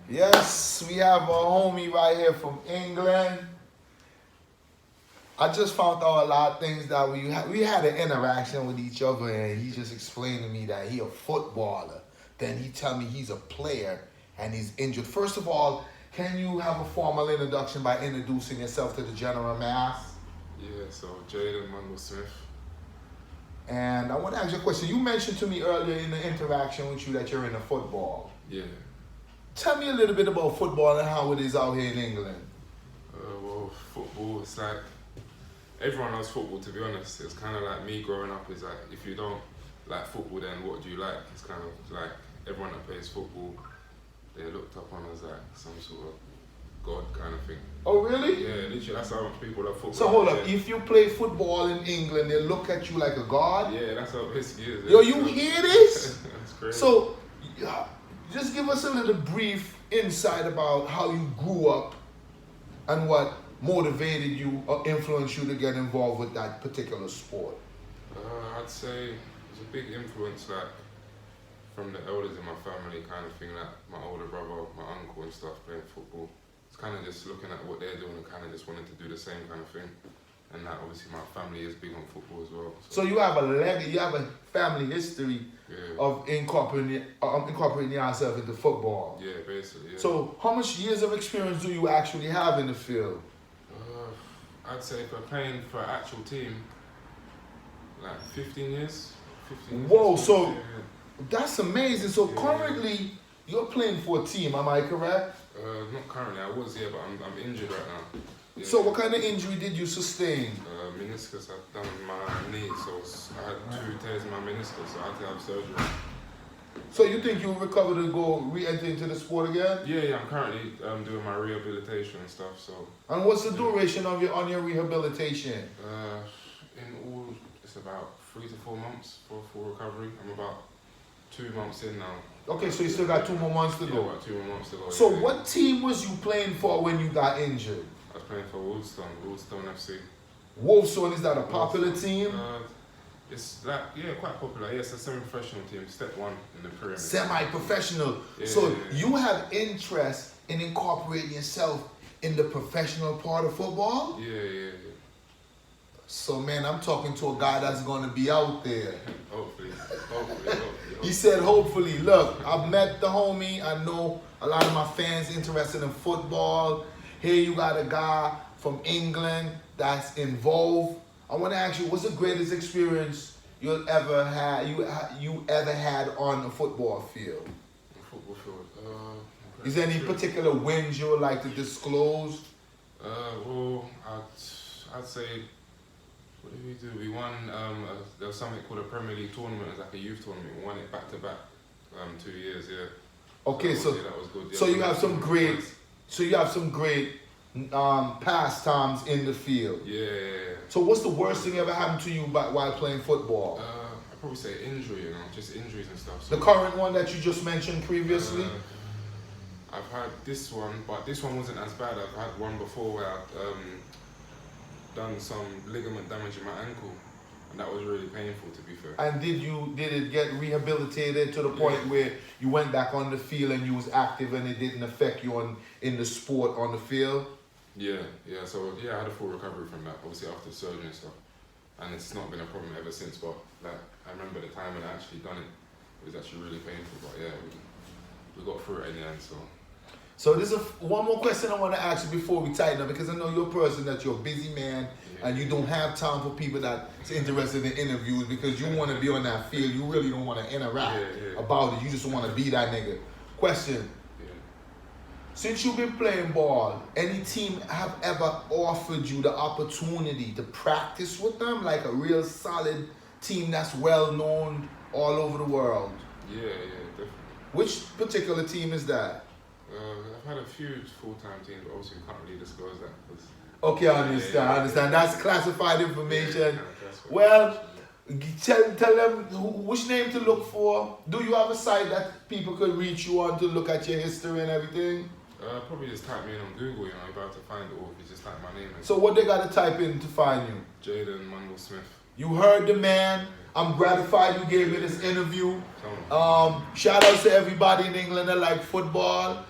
Yes, we have a homie right here from England. I just found out a lot of things that we had an interaction with each other, and he just explained to me that he a footballer. Then he tell me he's a player and he's injured. First of all, can you have a formal introduction by introducing yourself to the general mass? Yeah, so Jaden Smith. And I want to ask you a question. You mentioned to me earlier in the interaction with you that you're into football. Yeah. Tell me a little bit about football and how it is out here in England. Well, football, it's like everyone loves football, to be honest. It's kind of like me growing up is like, if you don't like football, then what do you like? It's kind of like everyone that plays football, they're looked upon as like some sort of god kind of thing. Oh, really? Yeah, literally, that's how much people love football. So hold up, Yeah. if you play football in England, they look at you like a god? Yeah, that's how it basically is. Yo, you hear this? That's crazy. So, just give us a little brief insight about how you grew up and what motivated you or influenced you to get involved with that particular sport. I'd say there's a big influence, like, from the elders in my family, kind of thing, like my older brother, my uncle and stuff playing football. It's kind of just looking at what they're doing and kind of just wanted to do the same kind of thing. And like, obviously my family is big on football as well. So you have a family history Yeah, of incorporating yourself into football. yeah, basically, yeah. So how much years of experience do you actually have in the field? I'd say for playing for an actual team, like 15 years. 15 years. Whoa, or so yeah. that's amazing. So Yeah. currently you're playing for a team, am I correct? Not currently, I was here, but I'm injured right now. Yeah. So what kind of injury did you sustain? Meniscus, I've done my knee, so I had 2 tears in my meniscus, so I had to have surgery. So you think you'll recover to go re-enter into the sport again? Yeah, I'm currently doing my rehabilitation and stuff, so And what's the duration of your rehabilitation? in all, it's about 3 to 4 months for full recovery. I'm about 2 months in now. Okay, so you still got 2 more months to Yeah, go. about 2 more months to go. So yeah. what team was you playing for when you got injured? I was playing for Woolstone FC. Wolfstone, is that a popular team? It's like, yeah, quite popular. Yeah, it's a semi-professional team, step 1 in the pyramid. Semi-professional. Yeah, So yeah, yeah. you have interest in incorporating yourself in the professional part of football? Yeah, yeah, yeah. So man, I'm talking to a guy that's gonna be out there. Hopefully. He said, hopefully, look, I've met the homie. I know a lot of my fans interested in football. Here you got a guy from England that's involved. I want to ask you, what's the greatest experience you ever had on a football field? Football field. Is there any particular wins you would like to disclose? Well, I'd say, what did we do? We won, there was something called a Premier League tournament. It was like a youth tournament. We won it back to back, 2 years, yeah. Okay, that was good. Yeah, so you have some great, pastimes in the field. Yeah. So what's the worst thing ever happened to you while playing football? I'd probably say injury, just injuries and stuff. So, The current one that you just mentioned previously? I've had this one, but this one wasn't as bad. I've had one before where I've done some ligament damage in my ankle, and that was really painful, to be fair. And did it get rehabilitated to the point where you went back on the field and you was active and it didn't affect you in the sport on the field? Yeah. So I had a full recovery from that, obviously after surgery and stuff, and it's not been a problem ever since. But like, I remember the time when I actually done it. It was actually really painful, but yeah, we got through it in the end. So there's one more question I want to ask you before we tighten up, because I know you're a person that you're a busy man and you don't have time for people that's interested in interviews because you want to be on that field. You really don't want to interact about it. You just want to be that nigga. Question. Yeah. Since you've been playing ball, any team have ever offered you the opportunity to practice with them, like a real solid team that's well known all over the world? Yeah, definitely. Which particular team is that? I've had a few full-time teams, but obviously we can't really disclose that. Okay, I understand. That's classified information. That's Well, tell them which name to look for. Do you have a site that people could reach you on to look at your history and everything? Probably just type me in on Google, you're about to find it, or if you just type my name in. So what they got to type in to find you? Jaden Smith. You heard the man. I'm gratified you gave me this interview. Come on. Shout out to everybody in England that like football.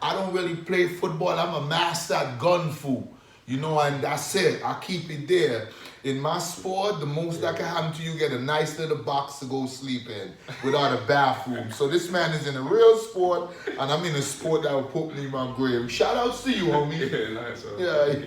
I don't really play football. I'm a master at gun fu. You know, and that's it. I keep it there. In my sport, the most that can happen to you, get a nice little box to go sleep in without a bathroom. So this man is in a real sport, and I'm in a sport that will put me in my grave. Shout outs to you, homie. Yeah, nice. Yeah.